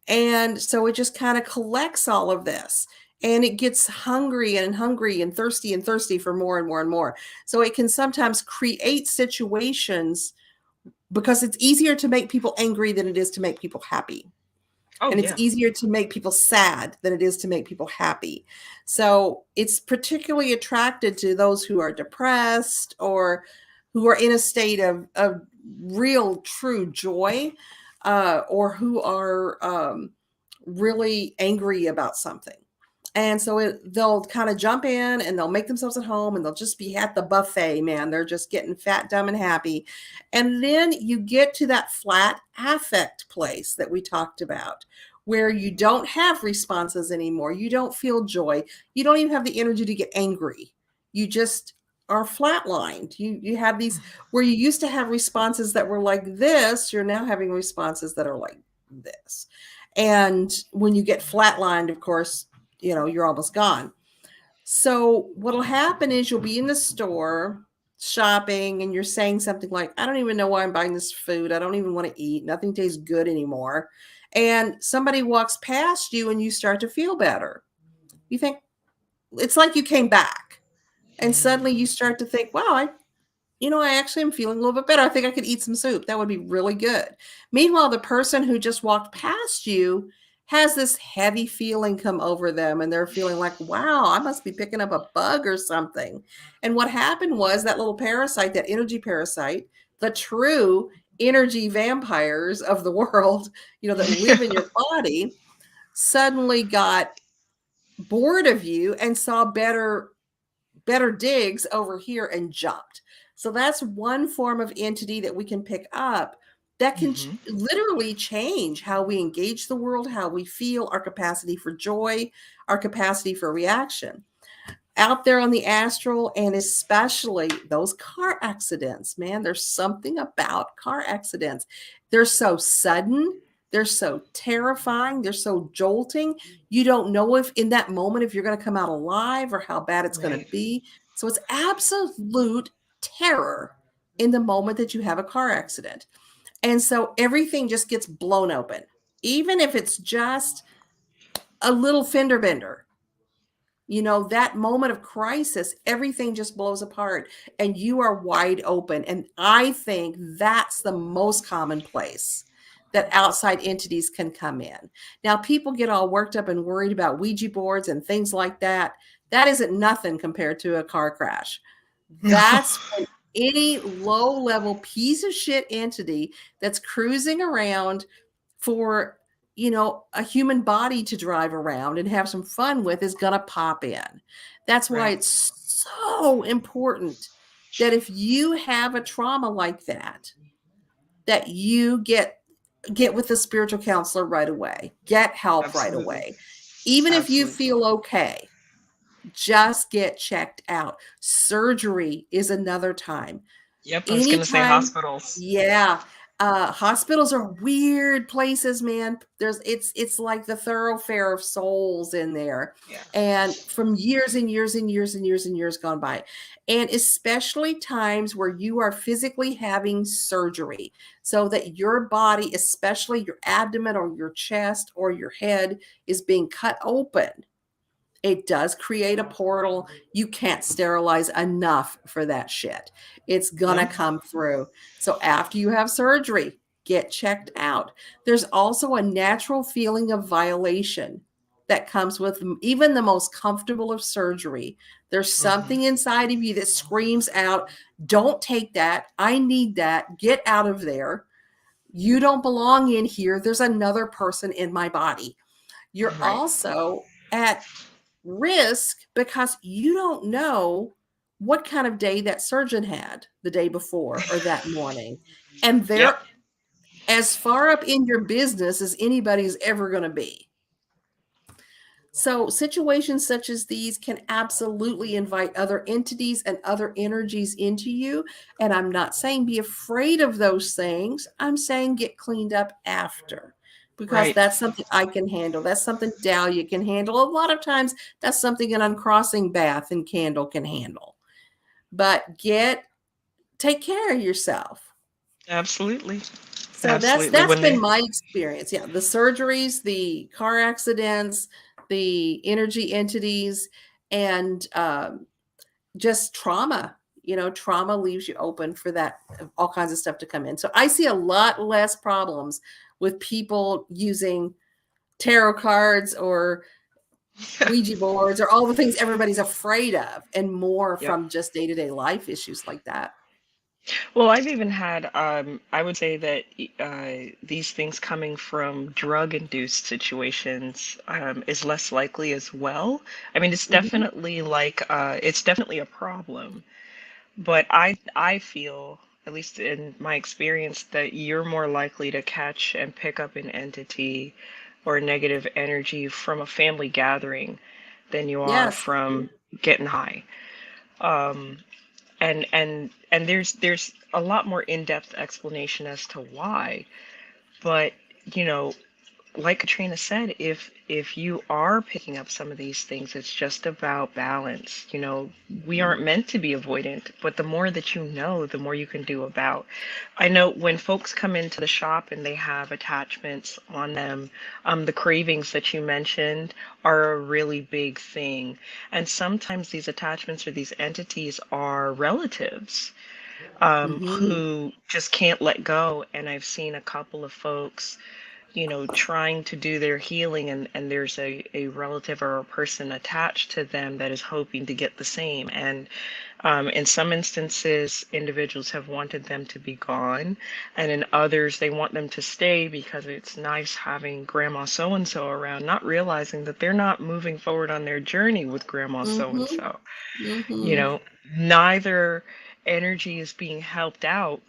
And so it just kind of collects all of this and it gets hungry and thirsty for more and more and more. So it can sometimes create situations because it's easier to make people angry than it is to make people happy.
Oh
And it's
yeah.
easier to make people sad than it is to make people happy. So it's particularly attracted to those who are depressed or who are in a state of real, true joy, or who are really angry about something. And so they'll kind of jump in and they'll make themselves at home and they'll just be at the buffet, man. They're just getting fat, dumb, and happy. And then you get to that flat affect place that we talked about, where you don't have responses anymore. You don't feel joy. You don't even have the energy to get angry. You just are flatlined. You have these where you used to have responses that were like this, you're now having responses that are like this. And when you get flatlined, of course, you're almost gone. So what'll happen is you'll be in the store shopping and you're saying something like, I don't even know why I'm buying this food. I don't even want to eat. Nothing tastes good anymore. And somebody walks past you and you start to feel better. You think it's like you came back. And suddenly you start to think, wow, I actually am feeling a little bit better. I think I could eat some soup. That would be really good. Meanwhile, the person who just walked past you has this heavy feeling come over them, and they're feeling like, wow, I must be picking up a bug or something. And what happened was that little parasite, that energy parasite, the true energy vampires of the world, that live in your body, suddenly got bored of you and saw better digs over here and jumped. So that's one form of entity that we can pick up that can
Hmm.
literally change how we engage the world, how we feel, our capacity for joy, our capacity for reaction out there on the astral, and especially those car accidents. Man, there's something about car accidents. They're so sudden, they're so terrifying, they're so jolting. You don't know if in that moment if you're going to come out alive or how bad it's going to
Right.
be. So it's absolute terror in the moment that you have a car accident. And so everything just gets blown open, even if it's just a little fender bender. That moment of crisis, everything just blows apart and you are wide open. And I think that's the most common place that outside entities can come in. Now, people get all worked up and worried about Ouija boards and things like that. That isn't nothing compared to a car crash. That's when any low level piece of shit entity that's cruising around for a human body to drive around and have some fun with is going to pop in. That's why
Right.
it's so important that if you have a trauma like that you get with a spiritual counselor right away, get help right
Absolutely.
away. Even if you
Absolutely.
feel okay, just get checked out. Surgery is another time.
Yep, I was gonna say
Anytime,
hospitals.
yeah. Hospitals are weird places, man. It's like the thoroughfare of souls in there.
Yeah.
And from years and years and years and years and years gone by. And especially times where you are physically having surgery so that your body, especially your abdomen or your chest or your head, is being cut open. It does create a portal. You can't sterilize enough for that shit. It's gonna
No.
come through. So after you have surgery, get checked out. There's also a natural feeling of violation that comes with even the most comfortable of surgery. There's
Hmm.
something inside of you that screams out, don't take that. I need that. Get out of there. You don't belong in here. There's another person in my body. You're
Right.
also at risk because you don't know what kind of day that surgeon had the day before or that morning. And
Yep.
they're as far up in your business as anybody's ever going to be. So, situations such as these can absolutely invite other entities and other energies into you. And I'm not saying be afraid of those things, I'm saying get cleaned up after. Because
Right.
that's something I can handle. That's something Dahlia can handle. A lot of times, that's something an uncrossing bath and candle can handle. But take care of yourself.
Absolutely.
So that's
Absolutely.
that's
When
been
they
my experience. Yeah, the surgeries, the car accidents, the energy entities, and just trauma. Trauma leaves you open for that all kinds of stuff to come in. So I see a lot less problems with people using tarot cards or Ouija boards or all the things everybody's afraid of, and more
Yep.
from just day to day life issues like that.
Well, I've even had, I would say that these things coming from drug-induced situations is less likely as well. I mean,
Mhm.
it's definitely a problem, but I feel, at least in my experience, that you're more likely to catch and pick up an entity or negative energy from a family gathering than you are
Yes.
from getting high. Um, and there's a lot more in-depth explanation as to why, but you know, like Katrina said, if you are picking up some of these things, it's just about balance. We aren't meant to be avoidant, but the more that you know, the more you can do about. I know when folks come into the shop and they have attachments on them, the cravings that you mentioned are a really big thing. And sometimes these attachments or these entities are relatives.
Mm-hmm.
who just can't let go. And I've seen a couple of folks, trying to do their healing, and there's a relative or a person attached to them that is hoping to get the same. And in some instances, individuals have wanted them to be gone, and in others, they want them to stay because it's nice having Grandma so and so around, not realizing that they're not moving forward on their journey with Grandma so and
Mm-hmm.
so. You
Mm-hmm.
know, neither energy is being helped out.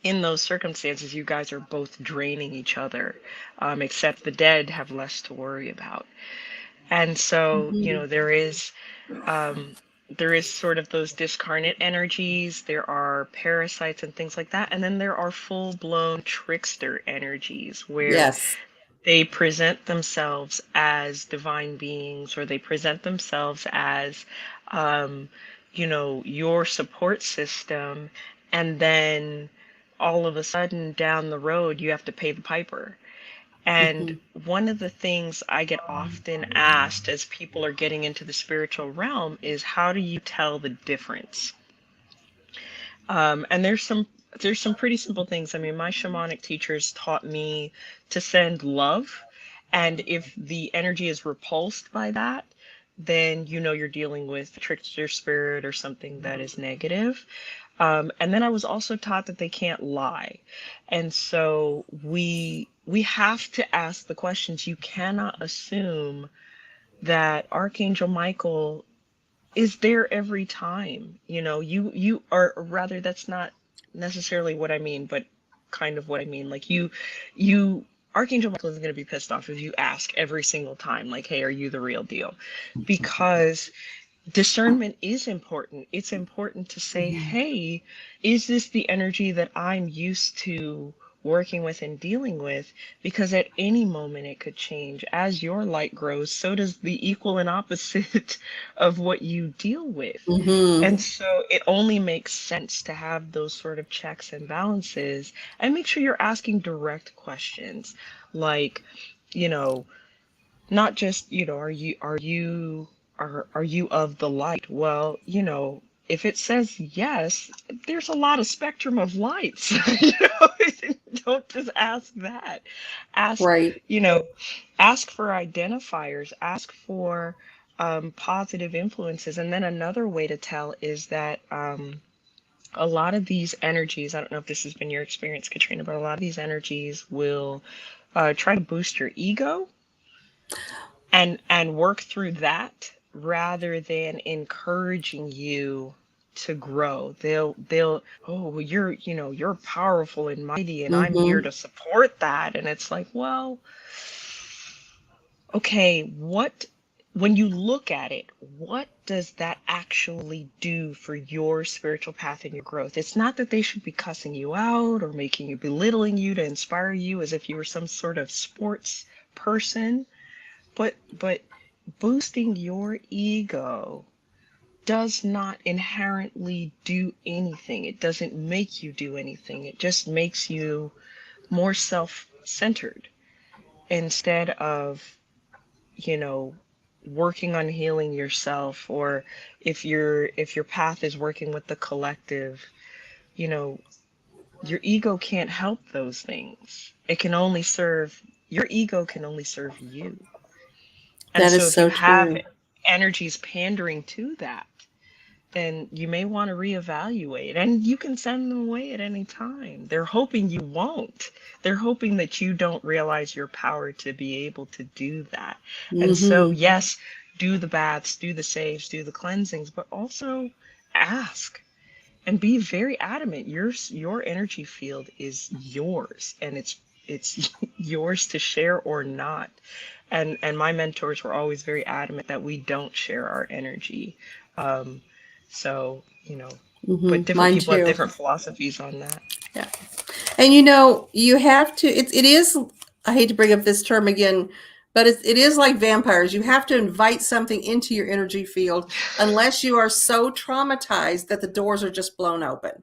In those circumstances, you guys are both draining each other, except the dead have less to worry about. And so,
Mm-hmm.
um, there is sort of those discarnate energies. There are parasites and things like that. And then there are full blown trickster energies where
Yes.
they present themselves as divine beings, or they present themselves as, um, your support system. And then all of a sudden down the road, you have to pay the piper. And
Mm-hmm.
one of the things I get often asked as people are getting into the spiritual realm is, how do you tell the difference? And there's some pretty simple things. I mean, my shamanic teachers taught me to send love, and if the energy is repulsed by that, then you're dealing with a trickster spirit or something that is negative. And then I was also taught that they can't lie, and so we have to ask the questions. You cannot assume that Archangel Michael is there every time. You are, or rather, that's not necessarily what I mean, but kind of what I mean. Like, you Archangel Michael isn't going to be pissed off if you ask every single time, like, hey, are you the real deal? Because discernment is important. It's important to say,
Mm-hmm.
hey, is this the energy that I'm used to working with and dealing with? Because at any moment it could change. As your light grows, so does the equal and opposite of what you deal with.
Mm-hmm.
And so it only makes sense to have those sort of checks and balances, and make sure you're asking direct questions, like, you know, not just, are you of the light? Well, if it says yes, there's a lot of spectrum of lights. Don't just ask that. Ask,
Right.
you know, ask for identifiers, ask for positive influences. And then another way to tell is that a lot of these energies, I don't know if this has been your experience, Katrina, but a lot of these energies will try to boost your ego and work through that rather than encouraging you to grow. They'll, oh, well, you're powerful and mighty, and I'm here
Mm-hmm.
to support that. And it's like, well, okay, when you look at it, what does that actually do for your spiritual path and your growth? It's not that they should be cussing you out or making you, belittling you to inspire you as if you were some sort of sports person, but boosting your ego does not inherently do anything. It doesn't make you do anything. It just makes you more self-centered instead of, you know, working on healing yourself. Or if your path is working with the collective, you know, your ego can't help those things. Your ego can only serve you. And
That
so
is
if you
so
have
true.
energies pandering to that, then you may want to reevaluate, and you can send them away at any time. They're hoping you won't. They're hoping that you don't realize your power to be able to do that. And so,
Mm-hmm.
yes, do the baths, do the saves, do the cleansings, but also ask and be very adamant. Your energy field is yours, and it's yours to share or not. And my mentors were always very adamant that we don't share our energy. Um, so, but
Mm-hmm.
different
Mine
people have
too.
different philosophies on that.
Yeah. And you have to, it is, I hate to bring up this term again, but it is like vampires. You have to invite something into your energy field unless you are so traumatized that the doors are just blown open.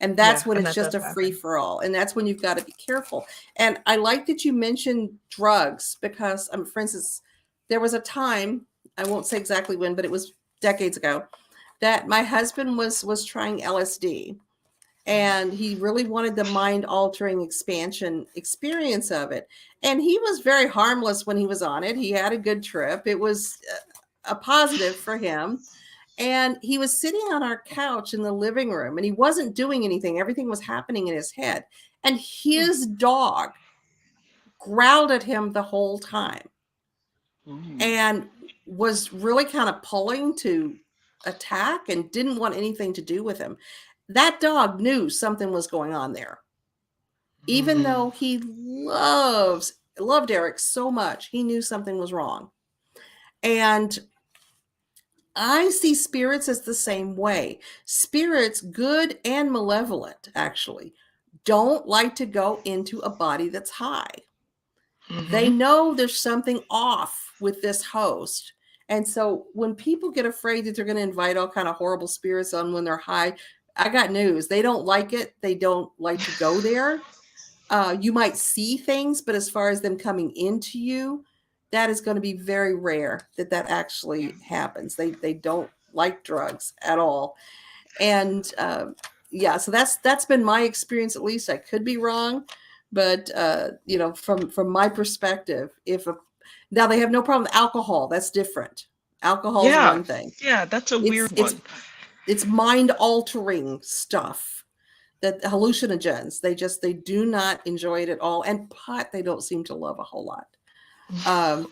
And
Yeah,
that's when
and
it's
that
just
does
a free
happen.
for all. And that's when you've got to be careful. And I like that you mentioned drugs because, for instance, there was a time, I won't say exactly when, but it was decades ago, that my husband was trying LSD. and he really wanted the mind altering expansion experience of it. And he was very harmless when he was on it. He had a good trip. It was a positive for him. And he was sitting on our couch in the living room and he wasn't doing anything. Everything was happening in his head. And his dog growled at him the whole time and was really kind of pulling to attack and didn't want anything to do with him. That dog knew something was going on there. Even though he loved Eric so much, he knew something was wrong. And I see spirits as the same way. Spirits, good and malevolent, actually, don't like to go into a body that's high. They know there's something off with this host. And so when people get afraid that they're going to invite all kind of horrible spirits on when they're high, I got news. They don't like it. They don't like to go there. You might see things, but as far as them coming into you, that is going to be very rare that actually happens. They don't like drugs at all. And yeah, so that's been my experience. At least I could be wrong, but from my perspective, now they have no problem with alcohol. That's different. Alcohol is one thing.
Yeah, that's a weird one.
It's mind altering stuff. That hallucinogens, they do not enjoy it at all. And pot, they don't seem to love a whole lot.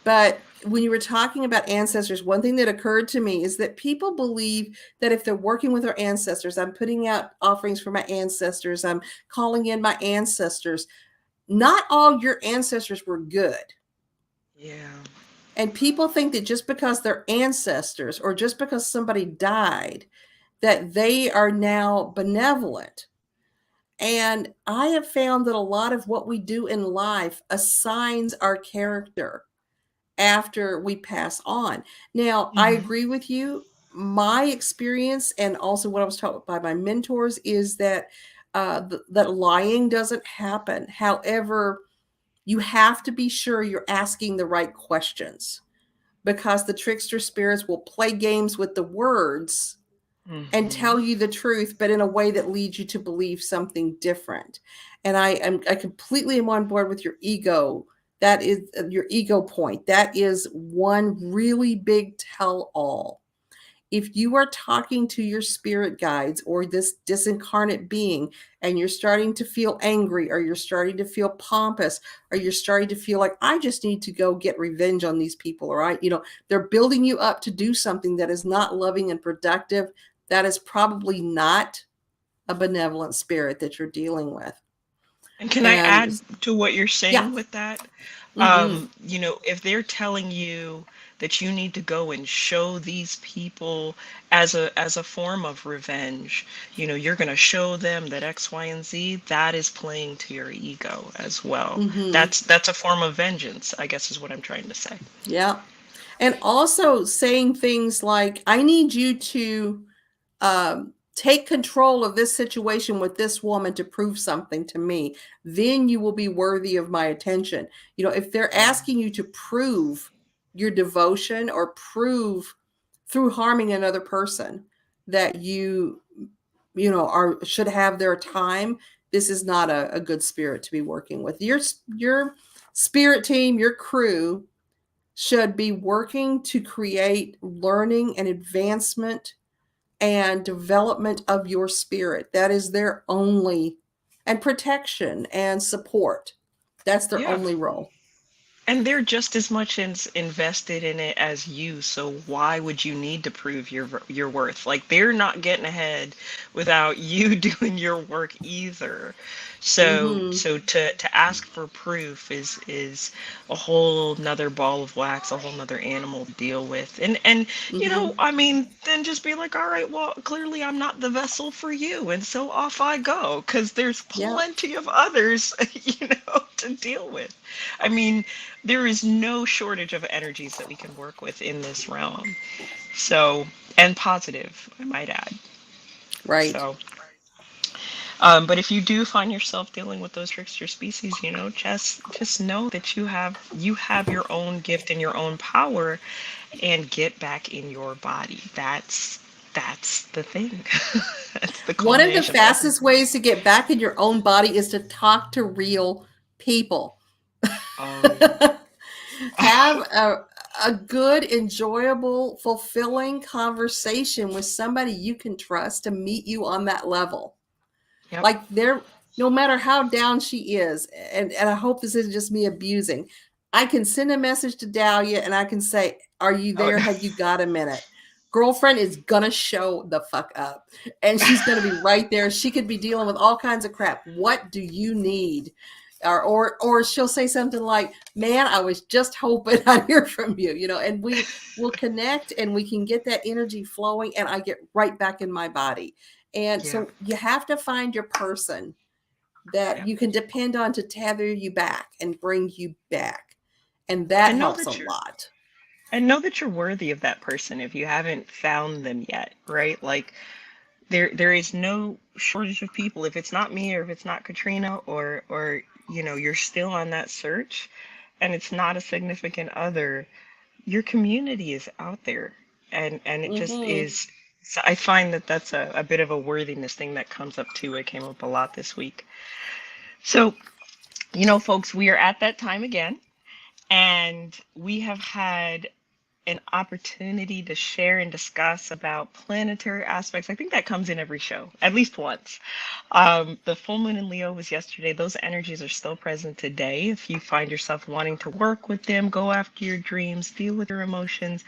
But when you were talking about ancestors, one thing that occurred to me is that people believe that if they're working with their ancestors, I'm putting out offerings for my ancestors, I'm calling in my ancestors. Not all your ancestors were good.
Yeah.
And people think that just because they're ancestors or just because somebody died, that they are now benevolent. And I have found that a lot of what we do in life assigns our character after we pass on. Now, I agree with you. My experience and also what I was taught by my mentors is that that lying doesn't happen. However, you have to be sure you're asking the right questions because the trickster spirits will play games with the words and tell you the truth, but in a way that leads you to believe something different. And I completely am on board with your ego. That is your ego point. That is one really big tell-all. If you are talking to your spirit guides or this disincarnate being and you're starting to feel angry or you're starting to feel pompous or you're starting to feel like I just need to go get revenge on these people, or they're building you up to do something that is not loving and productive, that is probably not a benevolent spirit that you're dealing with.
And can I add to what you're saying with that? If they're telling you that you need to go and show these people as a form of revenge, you're going to show them that X, Y, and Z, that is playing to your ego as well. That's a form of vengeance, I guess is what I'm trying to say.
Yeah. And also saying things like, I need you to take control of this situation with this woman to prove something to me, then you will be worthy of my attention. If they're asking you to prove your devotion or prove through harming another person that you should have their time, this is not a good spirit to be working with. Your spirit team, your crew should be working to create learning and advancement and development of your spirit. That is their only, and protection and support. That's their only role.
And they're just as much invested in it as you, so why would you need to prove your worth? Like, they're not getting ahead without you doing your work either. So to ask for proof is a whole nother ball of wax, a whole nother animal to deal with. And then just be like, all right, well, clearly I'm not the vessel for you, and so off I go, because there's plenty of others, to deal with. I mean, there is no shortage of energies that we can work with in this realm. So, and positive, I might add.
Right.
So, but if you do find yourself dealing with those trickster species, just know that you have your own gift and your own power, and get back in your body. That's That's the thing. That's the
One of the
culmination of
fastest
everything.
ways to get back in your own body is to talk to real people.
Oh yeah.
Have a good, enjoyable, fulfilling conversation with somebody you can trust to meet you on that level.
Yep.
Like they're no matter how down she is, and I hope this isn't just me abusing. I can send a message to Dahlia and I can say, "Are you
Oh,
there? Have you got a minute?" Girlfriend is gonna show the fuck up, and she's gonna be right there. She could be dealing with all kinds of crap. What do you need? Or she'll say something like, "Man, I was just hoping I'd hear from you," and we will connect and we can get that energy flowing, and I get right back in my body. And
yeah.
so you have to find your person that
Yeah.
you can depend on to tether you back and bring you back. And that
And know
helps a
that you're
lot.
and know that you're worthy of that person if you haven't found them yet, right? Like there is no shortage of people. If it's not me or if it's not Katrina or you're still on that search and it's not a significant other, your community is out there. And it just
Mm-hmm.
is. So I find that that's a bit of a worthiness thing that comes up too. It came up a lot this week. So, folks, we are at that time again, and we have had an opportunity to share and discuss about planetary aspects. I think that comes in every show, at least once. The full moon in Leo was yesterday. Those energies are still present today. If you find yourself wanting to work with them, go after your dreams, deal with your emotions.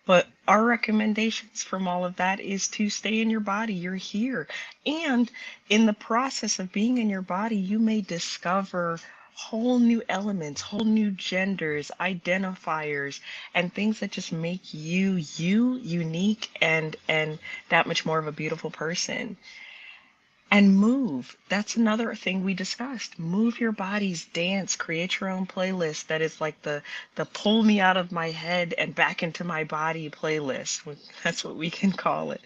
But our recommendations from all of that is to stay in your body. You're here. And in the process of being in your body, you may discover whole new elements, whole new genders, identifiers, and things that just make you unique and that much more of a beautiful person. And move. That's another thing we discussed. Move your bodies, dance, create your own playlist that is like the pull me out of my head and back into my body playlist. That's what we can call it.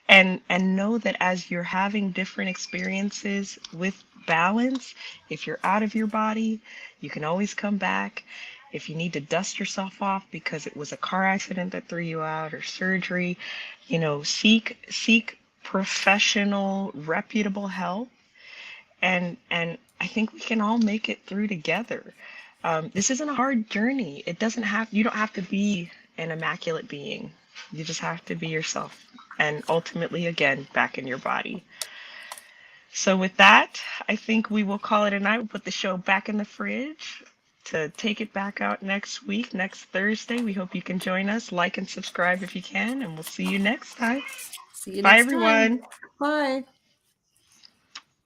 And know that as you're having different experiences with balance, if you're out of your body, you can always come back. If you need to dust yourself off because it was a car accident that threw you out or surgery, seek professional, reputable help. And I think we can all make it through together. This isn't a hard journey. You don't have to be an immaculate being. You just have to be yourself. And ultimately, again, back in your body. So with that, I think we will call it a night. We'll put the show back in the fridge to take it back out next week, next Thursday. We hope you can join us. Like and subscribe if you can, and we'll see you next time.
See you
Bye,
next time.
everyone.
Bye.